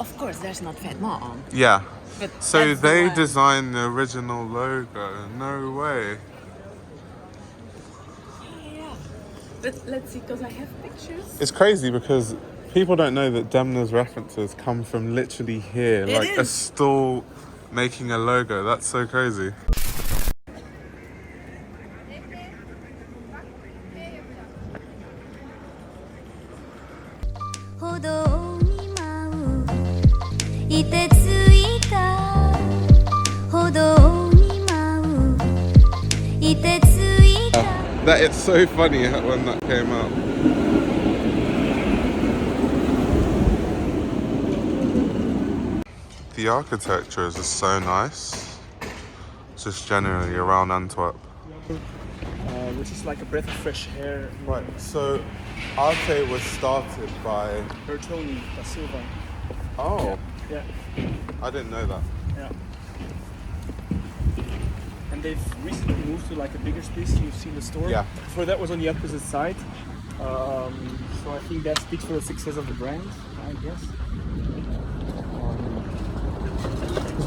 of course, there's not Vetements on. Yeah. But So that's the they one. designed the original logo. No way. Yeah. But let's see, because I have pictures. It's crazy because people don't know that Demna's references come from literally here, It like a is. stall making a logo. That's so crazy. That it's so funny when that came out. The architecture is just so nice. Just generally around Antwerp. Which is like a breath of fresh air. Right, so Arte was started by... Bertoni da Silva. Oh, Yeah. I didn't know that. Yeah. And they've recently moved to like a bigger space. You've seen the store. Yeah. Before that was on the opposite side. So I think that speaks for the success of the brand, I guess.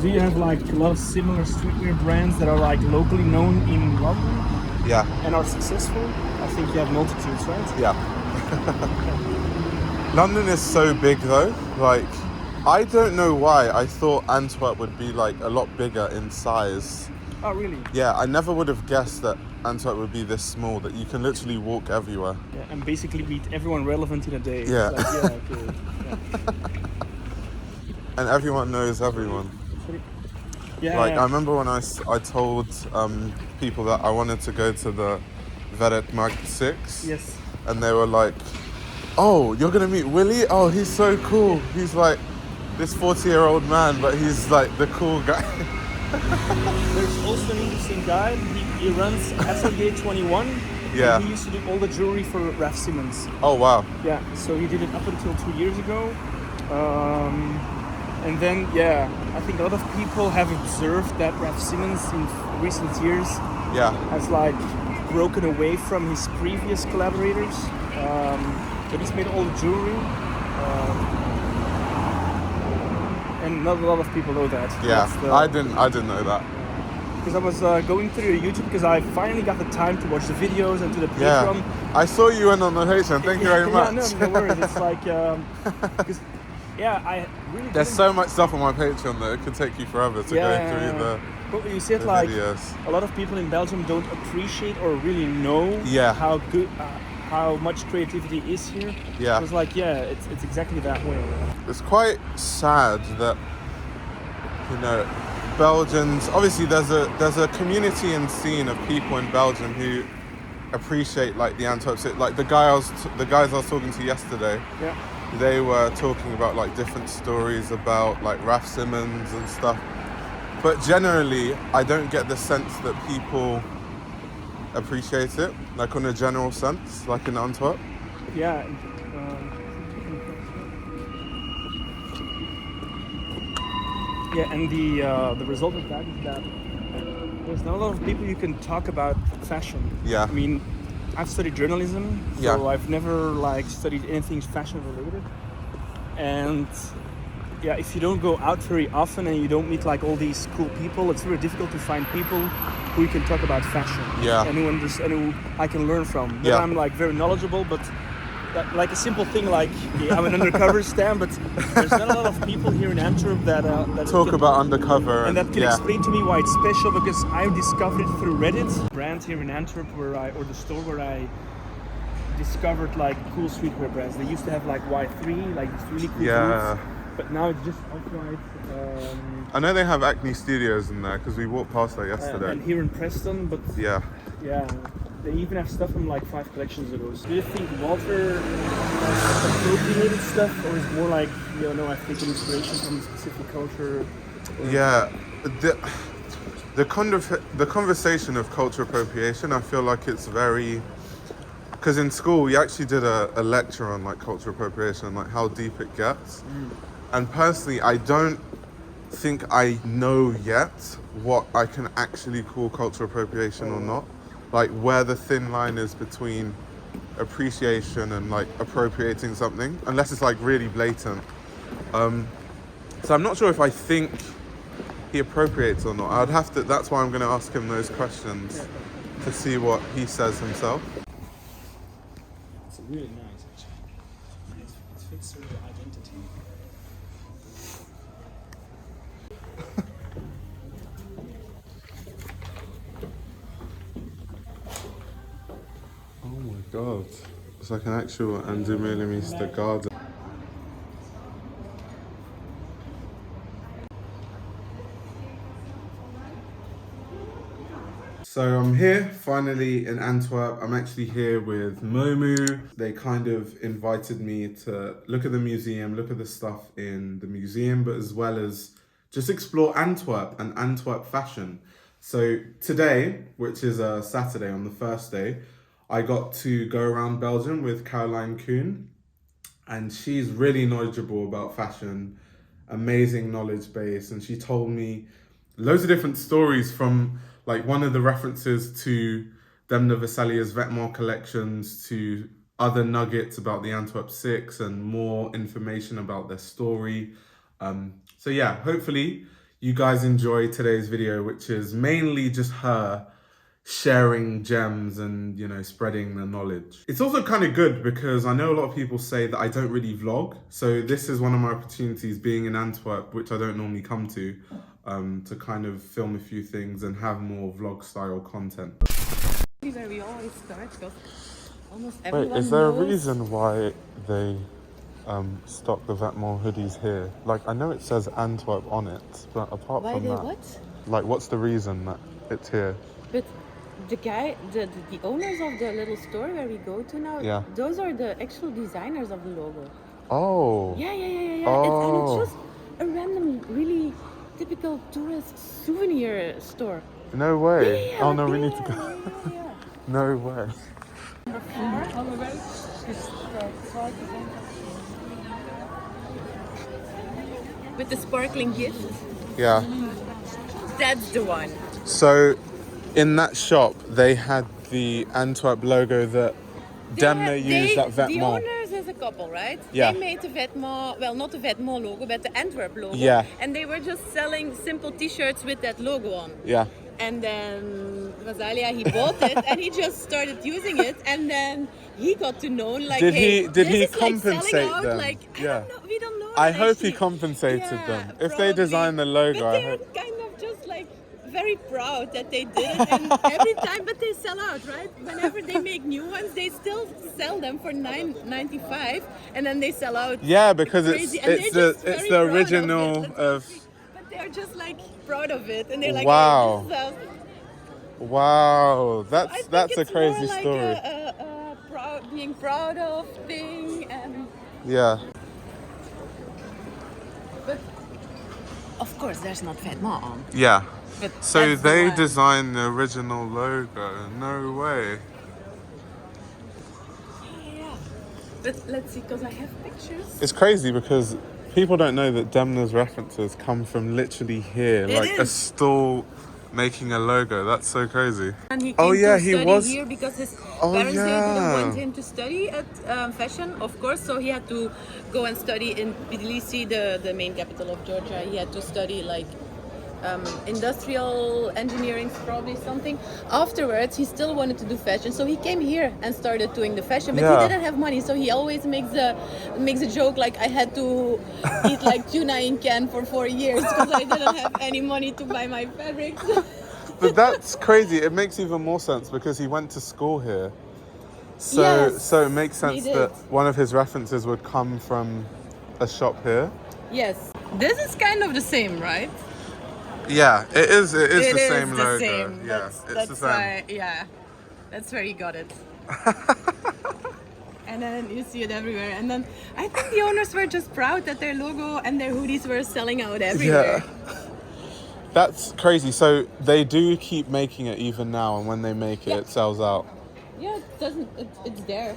Do you have like a lot of similar streetwear brands that are like locally known in London Yeah, and are successful? I think you have multitudes, right? yeah. London is so big though. Like, I don't know why I thought Antwerp would be like a lot bigger in size. Oh, really? Yeah, I never would have guessed that Antwerp would be this small, that you can literally walk everywhere. Yeah, and basically meet everyone relevant in a day. Yeah. It's like, yeah, okay. Yeah. And everyone knows everyone. Yeah, Like, yeah. I remember when I told people that I wanted to go to the Vetements 6. Yes. And they were like, oh, you're going to meet Willy? Oh, he's so cool. He's like this 40-year-old man, but he's like the cool guy. There's also an interesting guy. He runs Atelier 21. Yeah. And he used to do all the jewelry for Raf Simons. Oh, wow. Yeah, so he did it up until 2 years ago. And then, yeah, I think a lot of people have observed that Raf Simons in recent years Yeah. has like broken away from his previous collaborators. But he's made all the jewelry. And not a lot of people know that. Yeah. That's the- I didn't know that. Because I was going through YouTube because I finally got the time to watch the videos and to the Yeah. Patreon. I saw you went on the Patreon. Thank you very much. No worries. It's like, because, yeah, I really There's didn't- so much stuff on my Patreon that it could take you forever to go through the But you said like videos. a lot of people in Belgium don't appreciate or really know Yeah. how good, how much creativity is here. Yeah. It was like, yeah, it's exactly that way. It's quite sad that, you know, Belgians, obviously there's a community and scene of people in Belgium who appreciate like the Antwerp city. Like the guys I was talking to yesterday, Yeah. they were talking about like different stories about like Raf Simons and stuff. But generally, I don't get the sense that people appreciate it, like on a general sense, like in Antwerp. Yeah. Yeah, and the result of that is that there's not a lot of people you can talk about fashion. Yeah. I mean, I've studied journalism, so Yeah. I've never like studied anything fashion related. And yeah, if you don't go out very often and you don't meet like all these cool people, it's very difficult to find people who you can talk about fashion. Yeah. And who I can learn from. Then Yeah. I'm like very knowledgeable, but like a simple thing like I'm an undercover stamp, but there's not a lot of people here in Antwerp that Talk can, about undercover and that can yeah. explain to me why it's special, because I discovered it through Reddit. Brand here in Antwerp or the store where I discovered like cool streetwear brands. They used to have like Y3, like these really cool Yeah. boots, but now it's just outright. I know they have Acne Studios in there because we walked past there yesterday. And here in Preston, but Yeah. yeah, they even have stuff from like 5 collections ago. So do you think Walter appropriated stuff, or is it more like, you know, I've taken inspiration from a specific culture? Yeah. The conversation of culture appropriation, I feel like it's very... Because in school we actually did a lecture on like culture appropriation and like how deep it gets. And personally, I don't think I know yet what I can actually call cultural appropriation or not. Like where the thin line is between appreciation and like appropriating something, unless it's like really blatant. So I'm not sure if I think he appropriates or not. I'd have to. That's why I'm going to ask him those questions to see what he says himself. It's really nice, actually. It fits your identity. Oh my god. It's like an actual Ann Demeulemeester garden. So I'm here finally in Antwerp. I'm actually here with Momu. They kind of invited me to look at the museum, look at the stuff in the museum, but as well as just explore Antwerp and Antwerp fashion. So today, which is a Saturday on the first day, I got to go around Belgium with Coon, and she's really knowledgeable about fashion, amazing knowledge base, and she told me loads of different stories from like one of the references to Demna Gvasalia's Vetements collections to other nuggets about the Antwerp Six and more information about their story. So yeah, hopefully you guys enjoy today's video, which is mainly just her sharing gems and, you know, spreading the knowledge. It's also kind of good because I know a lot of people say that I don't really vlog. So this is one of my opportunities being in Antwerp, which I don't normally come to kind of film a few things and have more vlog style content. Where we always start, because almost Wait, everyone is there knows. a reason why they stock the Vetements hoodies here? Like, I know it says Antwerp on it, but apart Why from they that, what? like, what's the reason that it's here? But the guy, the owners of the little store where we go to now, Yeah. those are the actual designers of the logo. Oh. Yeah. Oh. It's just a random, really typical tourist souvenir store. No way. Yeah, Oh no, we yeah, need to go. yeah. No way. With the sparkling gift, Yeah. that's the one. So, in that shop, they had the Antwerp logo that Demna used at The Vetements. owners is a couple, right? Yeah. They made the Vetements, well, not the Vetements logo, but the Antwerp logo. Yeah. And they were just selling simple t-shirts with that logo on. Yeah. And then Gvasalia, he bought it and he just started using it. And then he got to know, like, Did hey, he this is, compensate like, selling out. them? Like, Yeah. I don't know, we don't know. I hope he actually. compensated Yeah, them. If probably. they designed the logo, But I they're hope. kind of just like very proud that they did it, and every time, but they sell out, right? Whenever they make new ones, they still sell them for $9.95, and then they sell out. Yeah, because crazy. And it's they're the just very it's the proud of it. original That's of. crazy. But they're just like proud of it, and they're like, Wow. hey, this is us. Wow, I think that's a it's crazy more like story. being proud of thing, and Yeah. but of course there's not Vetements on. Yeah. But So that's the they one. designed the original logo. No way. Yeah. But let's see, because I have pictures. It's crazy because people don't know that Demna's references come from literally here, It like a is. stall making a logo. That's so crazy. And he came Oh, yeah, to he study was- here because his Oh, parents they didn't yeah. want him to study at fashion, of course. So he had to go and study in Tbilisi, the main capital of Georgia. He had to study like industrial engineering, probably something. Afterwards, he still wanted to do fashion, so he came here and started doing the fashion. But Yeah. he didn't have money, so he always makes a joke like, I had to eat like tuna in can for 4 years because I didn't have any money to buy my fabrics. But that's crazy. It makes even more sense because he went to school here. So Yes, so it makes he sense did. that one of his references would come from a shop here. Yes, this is kind of the same, right? Yeah, it is. It is It the is same the logo. same. Yeah, That's it's the same. why, yeah, that's where he got it. And then you see it everywhere. And then I think the owners were just proud that their logo and their hoodies were selling out everywhere. Yeah. That's crazy. So they do keep making it even now, and when they make it, Yeah. it sells out. Yeah, it doesn't. It's there.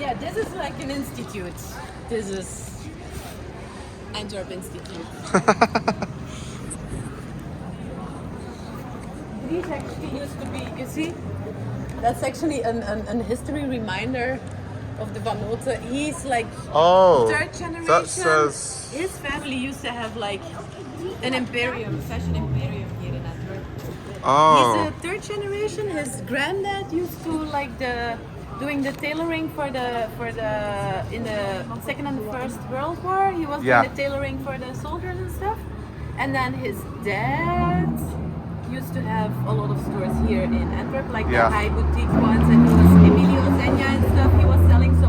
Yeah, this is like an institute. This is Antwerp Institute. These actually used to be, you see, that's actually an history reminder of the Van Noten. He's like Oh, third generation. that says. His family used to have like an imperium, fashion imperium here in Antwerp. He's Oh, a third generation. His granddad used to like doing the tailoring for the in the Second and First World War. He was Yeah. doing the tailoring for the soldiers and stuff. And then his dad used to have a lot of stores here in Antwerp, like Yeah. the high boutique ones, and he was Emilio Zegna and stuff he was selling. So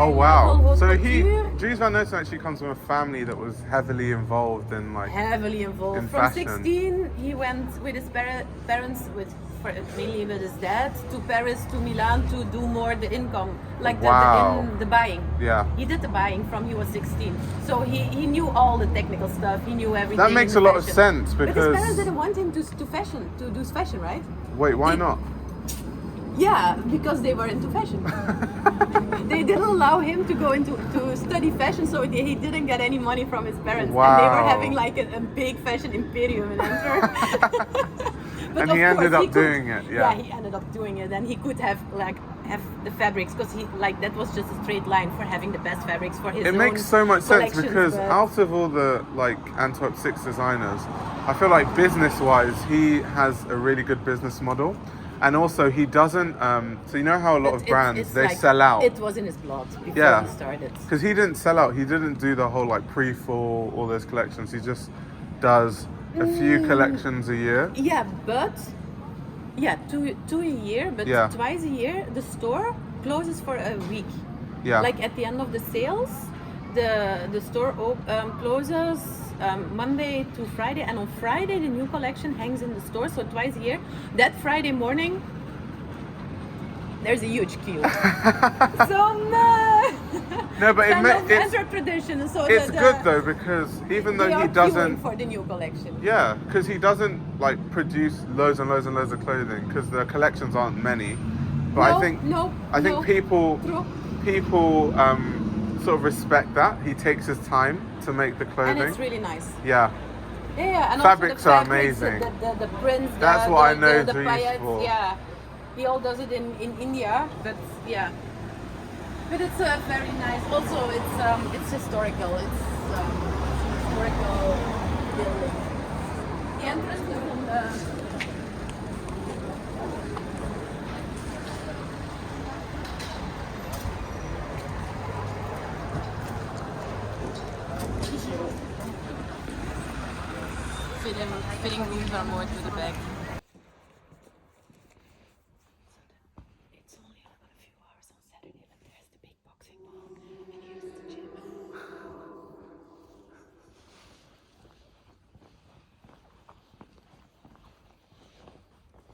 oh wow. high-level So couture. Dries Van Noten actually comes from a family that was heavily involved in like. Heavily involved. In From fashion. 16, he went with his parents, mainly with his dad, to Paris, to Milan to do more the income, like Wow. the buying. Yeah. He did the buying from he was 16, so he knew all the technical stuff. He knew everything. That makes a in lot of fashion. sense But his because. parents didn't want him to do fashion, right? Wait, why not? Yeah, because they were into fashion. They didn't allow him to go to study fashion, so he didn't get any money from his parents. And they were Wow. having like a big fashion imperium in Antwerp. But And of he ended course, up doing it, yeah. he ended up doing it, and he could have the fabrics because he like that was just a straight line for having the best fabrics for his It own makes so much sense collections, because but- out of all the like Antwerp 6 designers, I feel like business-wise he has a really good business model, and also he doesn't. So you know how a lot of brands it's they like- sell out. It was in his blood before Yeah. he started. Because he didn't sell out. He didn't do the whole like pre-fall, all those collections. He just does a few collections a year. Yeah, but two a year, but Yeah. twice a year the store closes for a week. Yeah. Like at the end of the sales, the store closes Monday to Friday, and on Friday the new collection hangs in the store. So twice a year. That Friday morning, there's a huge queue. So much. No, but Kind of it's Antwerp tradition. So it's the, good though because even they though he are queuing doesn't. for the new collection. Yeah, because he doesn't like produce loads and loads and loads of clothing because the collections aren't many. But I think people sort of respect that he takes his time to make the clothing. And it's really nice. Yeah, Yeah, and Fabrics also are the fabrics, amazing. The prints. That's what I know The Dries paillettes, for. yeah. He all does it in India, but yeah. But it's very nice. Also, it's historical. It's historical building. The entrance is on the. Fitting rooms are more to the back. It's only open a few hours on Saturday, but there's the big boxing ball, and here's the gym.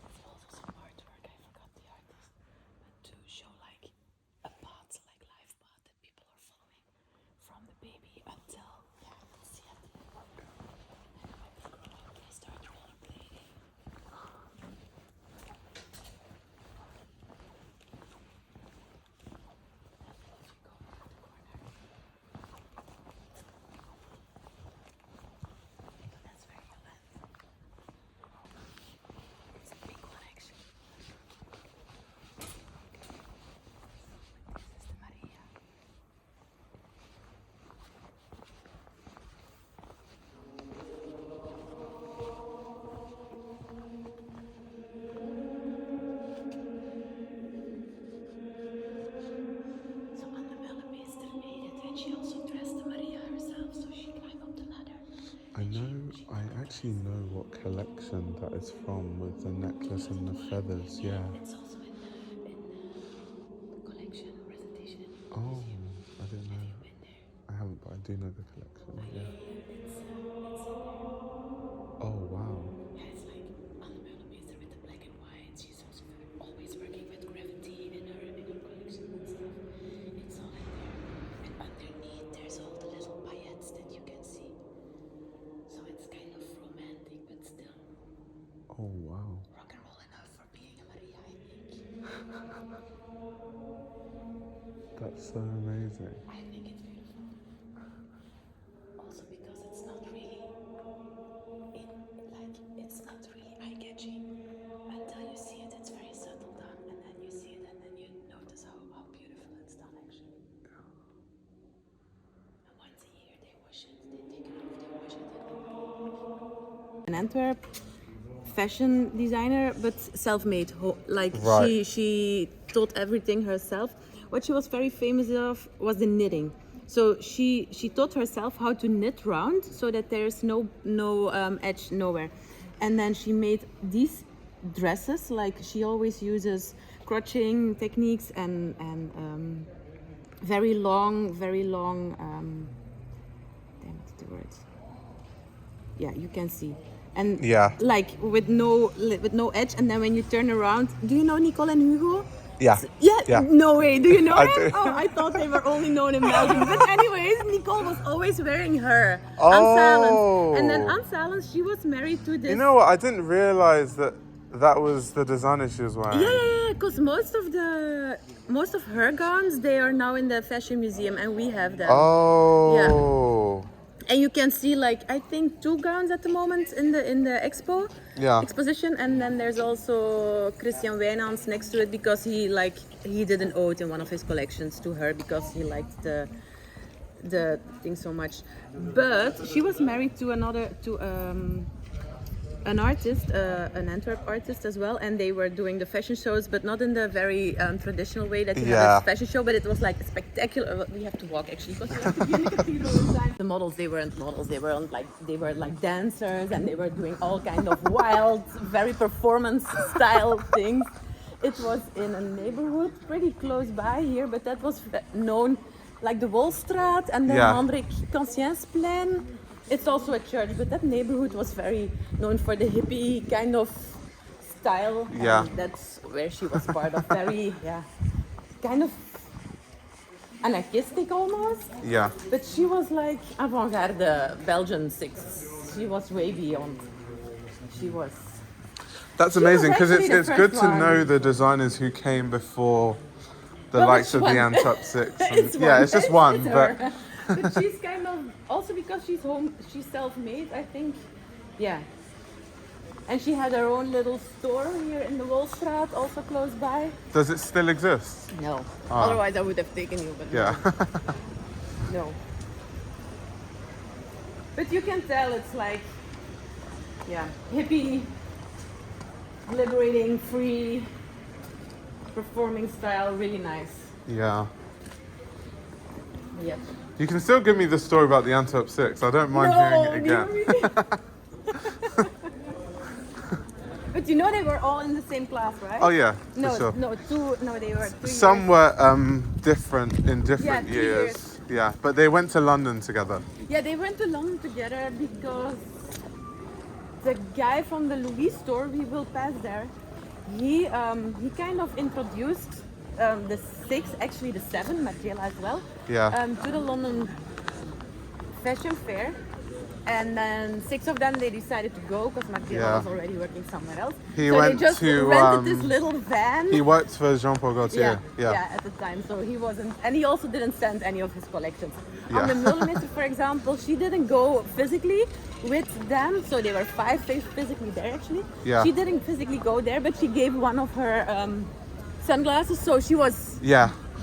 It's also some artwork. I forgot the artist, but to show like a path, like life path that people are following from the baby until let's see it. They start rollerblading. That's where you land. It's a big one actually. This is the Maria. So Ann Demeulemeester made it, and she also dressed the Maria herself, so she climbed up the ladder. I actually know what collection that is from with the necklace and the feathers. Yeah. It's also in the collection presentation in the Oh, museum. I didn't know. You've been there. I haven't, but I do know the collection. Yeah. It's in there. Oh wow. Yeah, it's like Ann Demeulemeester with the black and white. She's also always working with gravity in her collections and stuff. It's all in there. And underneath there's all the little paillettes that you can see. So it's kind of romantic, but still Oh wow. rock and roll enough for being a Maria, I think. That's so amazing. I think it's beautiful. Also because it's not really it's not really eye-catching until you see it. It's very subtle done, and then you see it, and then you notice how beautiful it's in Antwerp, fashion designer, but self-made. Right. She taught everything herself. What she was very famous of was the knitting. So she taught herself how to knit round so that there's no edge nowhere. And then she made these dresses. Like she always uses crocheting techniques and very long. Damn, what's the word? Yeah, you can see. And Yeah. like with no edge. And then when you turn around, do you know Nicole and Hugo? Yeah. Yeah, Yeah. no way. Do you know I them? do. Oh, I thought they were only known in Belgium. But anyways, Nicole was always wearing her. Oh. Ann Salens. And then Ann Salens, she was married to this. You know what? I didn't realize that was the designer she was wearing. Yeah, because most of her gowns, they are now in the fashion museum, and we have them. Oh. And you can see, like, I think 2 gowns at the moment in the exposition, and then there's also Christian Wijnands next to it because he did an ode in one of his collections to her because he liked the thing so much. But she was married to an artist, an Antwerp artist as well, and they were doing the fashion shows, but not in the very traditional way that you have a fashion show, but it was like spectacular. We have to walk actually because we have to be in the cathedral inside. The models, they weren't models, they were like dancers, and they were doing all kind of wild, very performance style things. It was in a neighborhood pretty close by here, but that was known like the Wolstraat and then André Conscienceplein. It's also a church, but that neighborhood was very known for the hippie kind of style. Yeah. And that's where she was part of. Very, kind of anarchistic almost. Yeah. But she was like avant-garde Belgian six. She was way beyond. She was. That's amazing because actually the it's good first to one. know the designers who came before the Well, likes which of the one? Antwerp Six. It's It's just one, It's but her. But she's kind of also because she's self-made, I think. Yeah. And she had her own little store here in the Wolstraat, also close by. does it still exist? No. Ah. Otherwise, I would have taken you, but Yeah. no. But you can tell it's like, hippie, liberating, free, performing style, really nice. Yeah. Yep. You can still give me the story about the Antwerp Six. I don't mind hearing it again. Really? But you know they were all in the same class, right? Oh yeah, No, for sure. they were 2 Some years. were different in different 2 years. years. Yeah, but they went to London together. Yeah, they went to London together because the guy from the Louis store, we will pass there, he kind of introduced the 6, actually the 7, Margiela as well, to the London Fashion Fair. And then 6 of them, they decided to go because Margiela was already working somewhere else. He so went they just to, rented this little van. He worked for Jean-Paul Gaultier. Yeah, at the time. So he wasn't, and he also didn't send any of his collections. Yeah. Ann Demeulemeester, for example, she didn't go physically with them. So they were 5 physically there actually. Yeah. She didn't physically go there, but she gave one of her sunglasses. So she was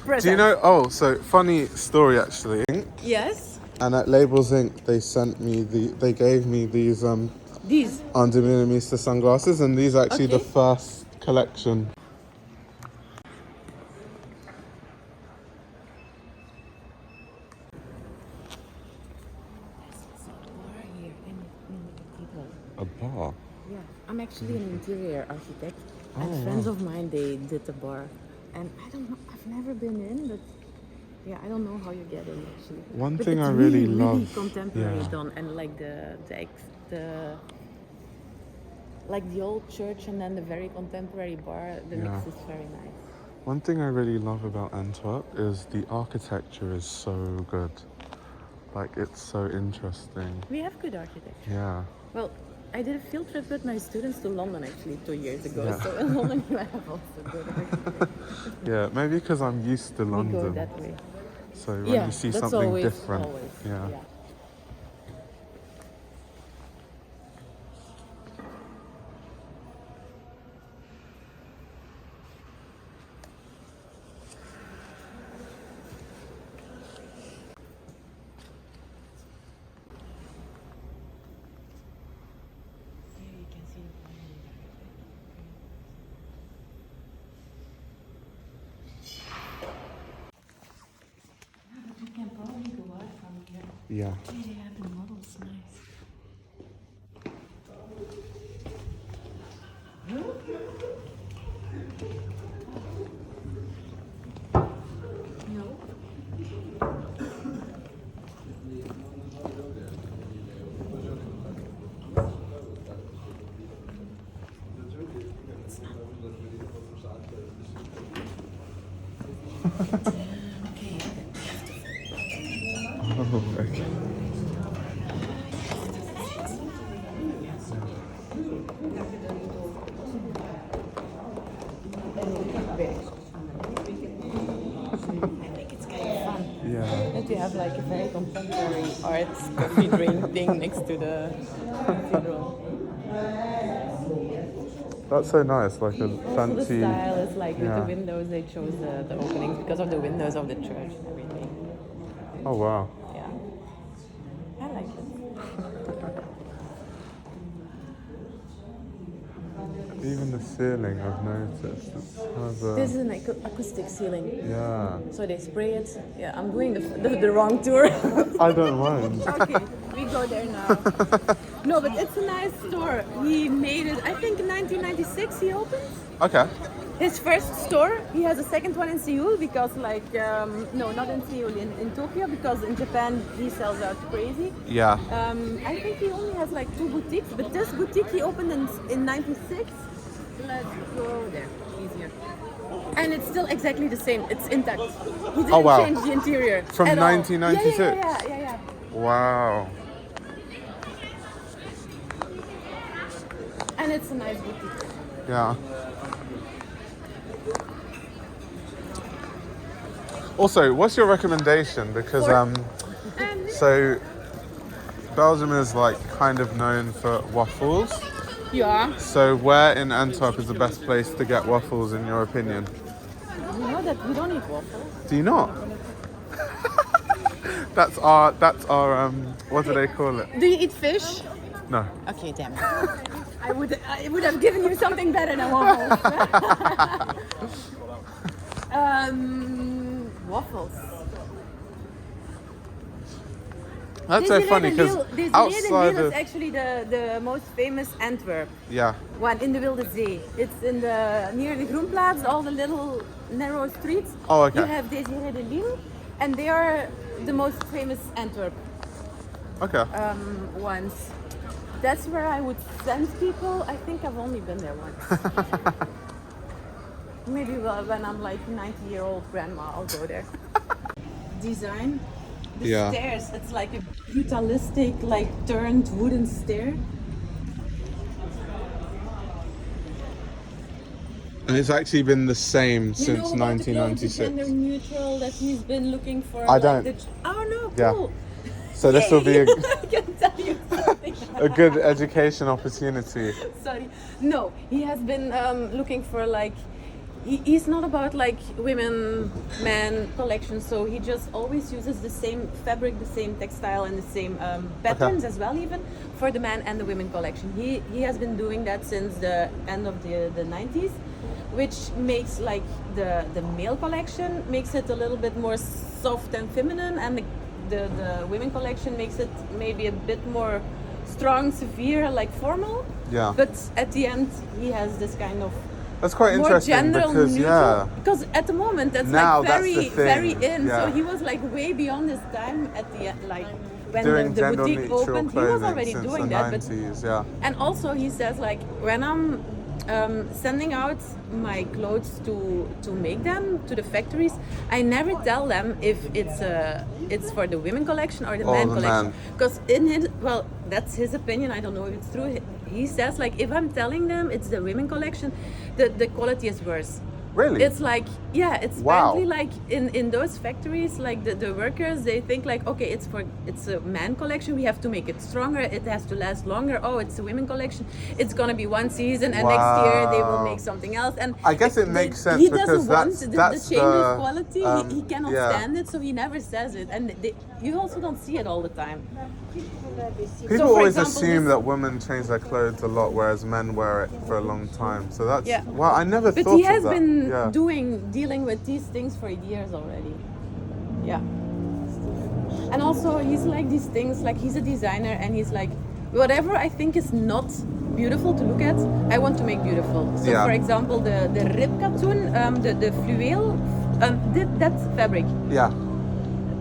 present. Do you know? Oh, so funny story actually. Yes. And at Labels Inc., they gave me these These. Ann Demeulemeester sunglasses, and these are actually the Okay. first collection. A bar. Yeah, I'm actually an interior architect, and Oh, friends of mine, they did the bar, and I don't know, I've never been in, but yeah, I don't know how you get in actually. One But thing it's I really really love. contemporary yeah. done, and like the like the old church and then the very contemporary bar, the mix is very nice. One thing I really love about Antwerp is the architecture is so good. Like, it's so interesting. We have good architecture. Yeah. Well, I did a field trip with my students to London actually 2 years ago, Yeah. so in London you have also good architecture. Yeah, maybe because I'm used to We go London. that way. So when you see that's something always, different. always, Yeah. Yeah. Okay, they have the models, nice. No. Okay. Oh, okay. I think it's kind of fun. Yeah. That we have like a very contemporary art coffee drink thing next to the cathedral. That's so nice, like a Also the fancy. style is like with Yeah. the windows, they chose the openings because of the windows of the church and everything. Oh wow. Yeah. I like it. Even the ceiling, I've noticed. It has a, This is an acoustic ceiling. yeah. So they spray it. Yeah, I'm doing the wrong tour. I don't mind. Okay, we go there now. No, but it's a nice store. He made it, I think in 1996 he opened. Okay. His first store. He has a second one in Seoul because like, no, not in Seoul, in Tokyo, because in Japan he sells out crazy. Yeah. I think he only has like 2 boutiques, but this boutique he opened in 96. Let's go there, easier. And it's still exactly the same, it's intact. He didn't Oh, wow. change the interior. From at all. 1996? Yeah. Wow. And it's a nice boutique. Yeah. Also, what's your recommendation? Because so Belgium is like kind of known for waffles. Yeah. So where in Antwerp is the best place to get waffles in your opinion? You know that we don't eat waffles. Do you not? That's our what do they call it? Do you eat fish? No. Okay, damn it. I would have given you something better than waffles. Waffles. That's so funny because this outside is of actually the most famous Antwerp yeah. one in the Wilde Zee. It's in the near the Groenplaats, all the little narrow streets. Oh, okay. You have Desiree de Lille, and they are the most famous Antwerp Okay. ones. That's where I would send people. I think I've only been there once. Maybe when I'm like 90-year-old grandma, I'll go there. Design. The Yeah. stairs. It's like a brutalistic, like turned wooden stair. And it's actually been the same You since know about the clothes, the 1996. gender neutral that he's been looking for. I like don't. Oh no, Yeah. cool. So this will be I can tell you something. a good education opportunity. Sorry. No, he has been looking for like. He's not about like women, men collection, so he just always uses the same fabric, the same textile, and the same patterns as well, even for the man and the women collection. He has been doing that since the end of the 90s, which makes like the male collection makes it a little bit more soft and feminine, and the women collection makes it maybe a bit more strong, severe, like formal. Yeah. But at the end, he has this kind of That's quite more interesting gender because neutral. Because at the moment that's Now like that's very the thing, very in. yeah. So he was like way beyond his time at the end, like when doing the gender boutique neutral opened. He clothing was already since doing the that. 90s, yeah. And also he says like when I'm sending out my clothes to make them to the factories, I never tell them if it's for the women collection or the men the collection. man. Because in his, well, that's his opinion. I don't know if it's true. He says like if I'm telling them it's the women collection, the quality is worse. Really? It's like, yeah, it's Wow. apparently like in those factories, like the workers, they think like, okay, it's a man collection, we have to make it stronger, it has to last longer. Oh, it's a women collection, it's gonna be one season, and next year they will Wow. make something else. And I guess it makes sense he because doesn't want that's the change the, of quality. He cannot yeah. stand it, so he never says it. And you also don't see it all the time. People So, for always example, assume this- that women change their clothes a lot, whereas men wear it for a long time. So that's Yeah. well, I never But thought he has of that. been yeah. dealing with these things for years already. Yeah. And also he's like these things, like he's a designer and he's like, whatever I think is not beautiful to look at, I want to make beautiful. So Yeah. for example, the rib katoen, the fluweel, that fabric. Yeah.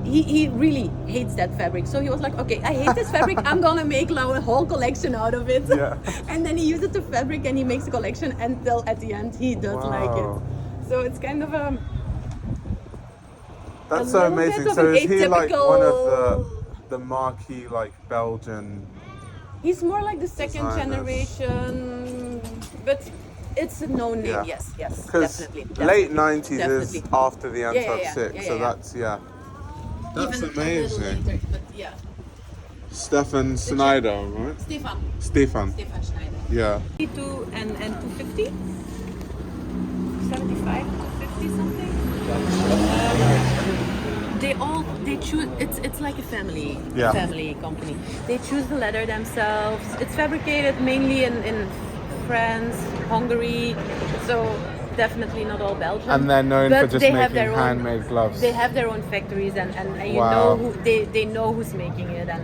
He really hates that fabric. So he was like, okay, I hate this fabric. I'm gonna make a whole collection out of it. Yeah. And then he uses the fabric and he makes a collection until at the end he does like Wow. it. So it's kind of That's a so little bit amazing. of So an is he like one of atypical- the marquee like Belgian? He's more like the second Designers. generation, but it's a known name. Yeah. Yes, Because definitely. late 90s is definitely. after the Antwerp yeah. 6, Yeah, so yeah. that's That's Even a little amazing. later, but yeah. Stefan Schneider, right? Stefan Stefan. Schneider. Yeah. 2 and 250, 75 to 50 something. They choose. It's like a family company. They choose the leather themselves. It's fabricated mainly in France, Hungary, so definitely not all Belgium. And they're known But for just they have making their handmade gloves. They have their own factories, and you Wow. know who they know who's making it, and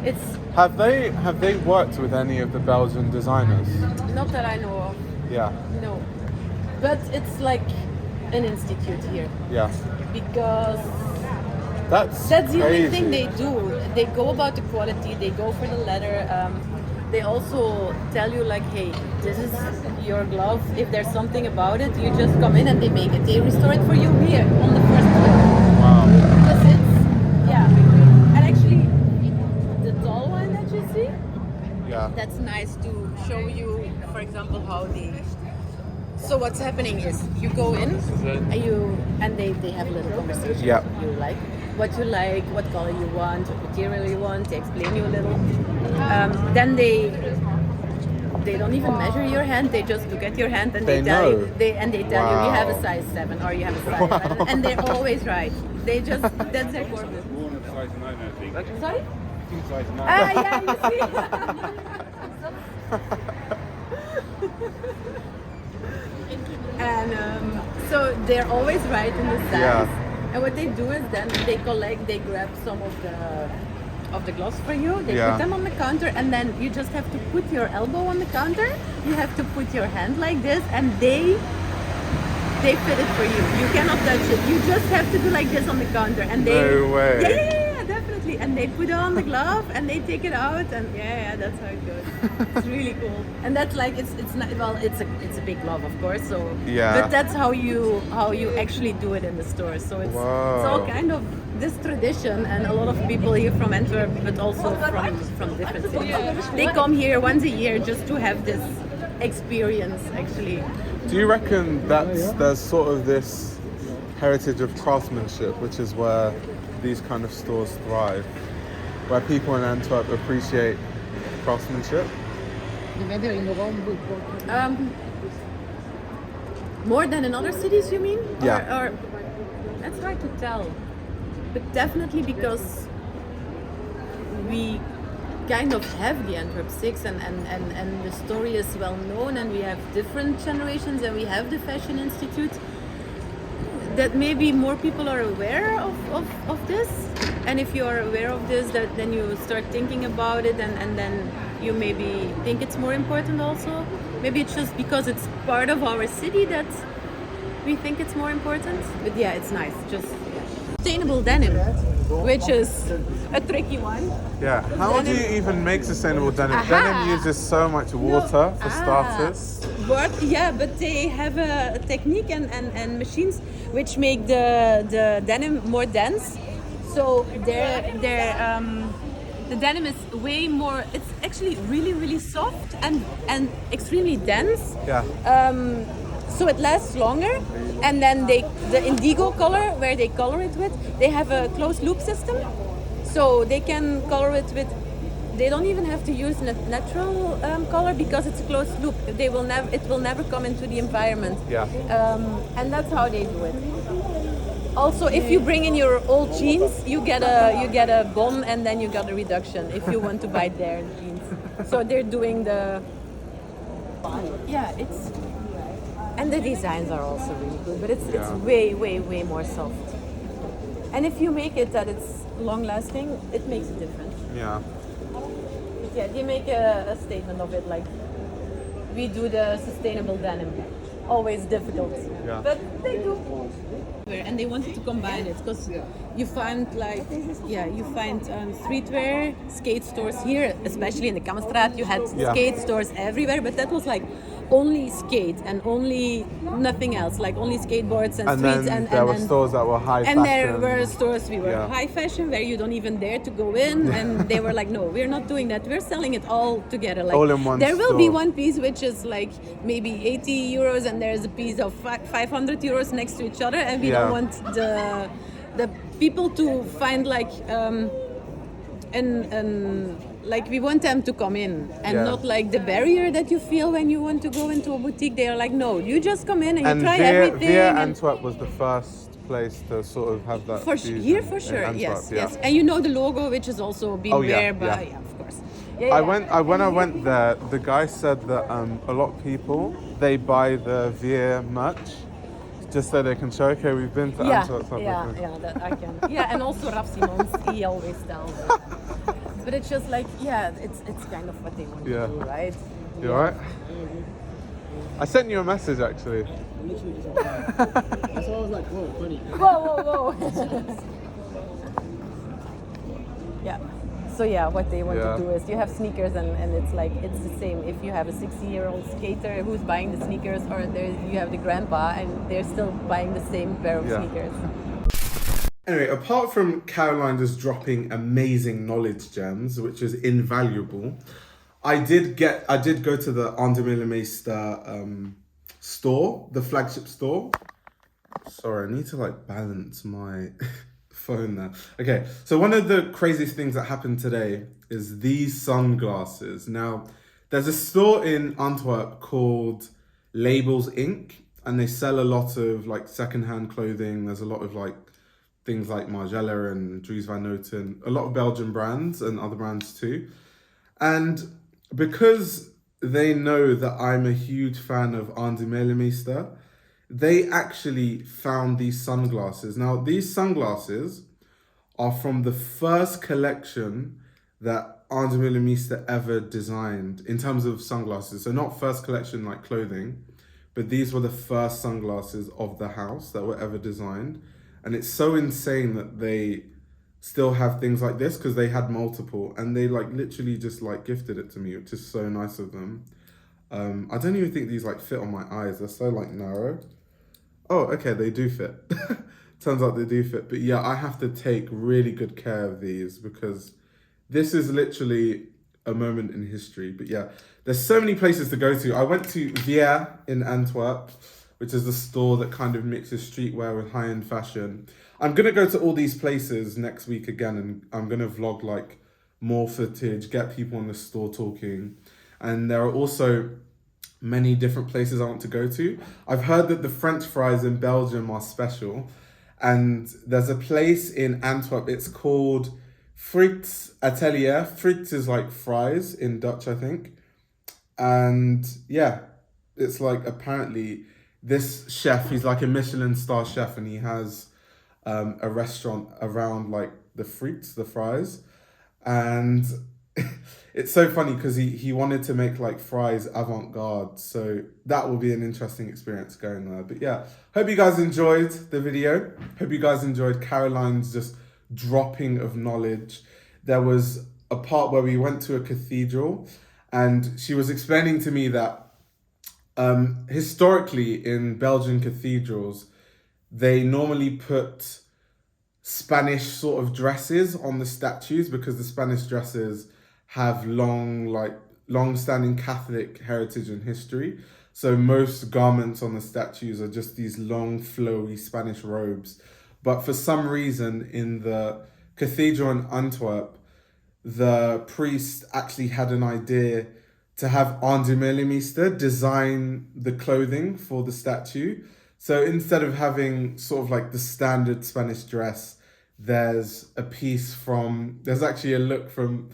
it's Have they worked with any of the Belgian designers? not that I know of. Yeah. No, but it's like an institute here Yeah. because That's that's the only crazy. thing they do. They go about the quality. They go for the leather. They also tell you like, hey, this is your glove. If there's something about it, you just come in and they make it. They restore it for you here on the first floor. Wow. Because it's and actually the tall one that you see. Yeah. That's nice to show you, for example, how they. So what's happening is you go in, and they have a little conversation. Yeah. You like, what color you want, what material you want. They explain you a little. Then they don't even measure your hand. They just look at your hand and They tell know. you. They tell you you have a Wow. size 7 or you have a size 7, and they're always right. They just that's their core business. Sorry. Yeah, you see. And so they're always right in the size. Yeah. And what they do is then they grab some of the gloves for you. They Yeah. put them on the counter, and then you just have to put your elbow on the counter. You have to put your hand like this, and they fit it for you. You cannot touch it. You just have to do like this on the counter, and they. No way. Yeah, definitely. And they put on the glove, and they take it out, and that's how it goes. It's really cool. And that's like it's not well. It's a big glove, of course. So Yeah. But that's how you actually do it in the store. So it's all kind of this tradition, and a lot of people here from Antwerp, but also from different cities. They come here once a year just to have this experience, actually. Do you reckon there's sort of this heritage of craftsmanship, which is where these kind of stores thrive, where people in Antwerp appreciate craftsmanship? More than in other cities, you mean? Yeah. Or that's hard to tell, but definitely because we kind of have the Antwerp 6 and the story is well known, and we have different generations, and we have the Fashion Institute, that maybe more people are aware of this. And if you are aware of this, then you start thinking about it, and then you maybe think it's more important also. Maybe it's just because it's part of our city that we think it's more important. But yeah, it's nice. Just sustainable denim, which is a tricky one. Yeah. How do you even make sustainable denim? Aha. Denim uses so much water for starters. But they have a technique and machines which make the denim more dense. So the denim is way more. It's actually really soft and extremely dense. Yeah. So it lasts longer, and then the indigo color, where they color it with, they have a closed loop system, so they can color it with. They don't even have to use natural color because it's a closed loop. It will never come into the environment. Yeah. And that's how they do it. Also, if you bring in your old jeans, you get a bon, and then you got a reduction if you want to buy their jeans. So they're doing the. Yeah, it's. And the designs are also really good, but it's way more soft. And if you make it that it's long lasting, it makes a difference. Yeah. But yeah, they make a statement of it like, we do the sustainable denim. Always difficult, Yeah. but they do. And they wanted to combine it because you find streetwear, skate stores here, especially in the Kammerstraat. You had skate stores everywhere, but that was like only skate and only nothing else, like only skateboards and streets. Then there were stores that were high fashion. And there were stores high fashion where you don't even dare to go in, and they were like, no, we're not doing that. We're selling it all together. Like, all in one there will store. be one piece which is like maybe 80 euros, and there's a piece of 500 euros next to each other, and we don't want the people to find like like we want them to come in and not like the barrier that you feel when you want to go into a boutique. They are like, no, you just come in and you try everything. Via Antwerp was the first place to sort of have that. For sure, Antwerp, yes. And you know the logo, which is also being there by, of course. When I went there, the guy said that a lot of people, they buy the Vier merch just so they can show, okay, we've been to Antwerp. That I can. And also Raf Simons, he always tells. But it's just like, it's kind of what they want to do, right? You alright? I sent you a message actually. That's why I was like, whoa, funny. Whoa. So what they want to do is you have sneakers and it's like, it's the same. If you have a 60-year-old skater who's buying the sneakers, or you have the grandpa and they're still buying the same pair of sneakers. Anyway, apart from Caroline just dropping amazing knowledge gems, which is invaluable, I did go to the Ann Demeulemeester store, the flagship store. Sorry, I need to like balance my phone there. Okay, so one of the craziest things that happened today is these sunglasses. Now, there's a store in Antwerp called Labels Inc. and they sell a lot of like secondhand clothing. There's a lot of like things like Margiela and Dries Van Noten, a lot of Belgian brands and other brands too. And because they know that I'm a huge fan of Ann Demeulemeester, they actually found these sunglasses. Now, these sunglasses are from the first collection that Ann Demeulemeester ever designed in terms of sunglasses. So not first collection like clothing, but these were the first sunglasses of the house that were ever designed. And it's so insane that they still have things like this because they had multiple and they like literally just like gifted it to me, which is so nice of them. I don't even think these like fit on my eyes. They're so like narrow. Oh, okay, they do fit. Turns out they do fit. But yeah, I have to take really good care of these because this is literally a moment in history. But yeah, there's so many places to go to. I went to Vier in Antwerp, which is a store that kind of mixes streetwear with high-end fashion. I'm going to go to all these places next week again, and I'm going to vlog like more footage, get people in the store talking. And there are also many different places I want to go to. I've heard that the French fries in Belgium are special. And there's a place in Antwerp, it's called Frites Atelier. Frites is like fries in Dutch, I think. And yeah, it's like apparently this chef, he's like a Michelin star chef, and he has a restaurant around like the frites, the fries. And it's so funny because he wanted to make like fries avant-garde. So that will be an interesting experience going there. But yeah, hope you guys enjoyed the video. Hope you guys enjoyed Caroline's just dropping of knowledge. There was a part where we went to a cathedral and she was explaining to me that historically in Belgian cathedrals, they normally put Spanish sort of dresses on the statues because the Spanish dresses have long-standing Catholic heritage and history. So most garments on the statues are just these long, flowy Spanish robes. But for some reason, in the cathedral in Antwerp, the priest actually had an idea to have Ann Demeulemeester design the clothing for the statue. So instead of having sort of like the standard Spanish dress, there's actually a look from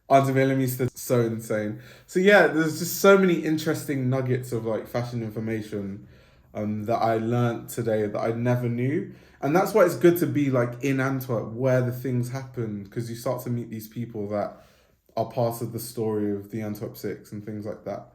Ann Demeulemeester. So insane. So yeah, there's just so many interesting nuggets of like fashion information that I learnt today that I never knew. And that's why it's good to be like in Antwerp where the things happen, because you start to meet these people that are part of the story of the Antwerp Six and things like that.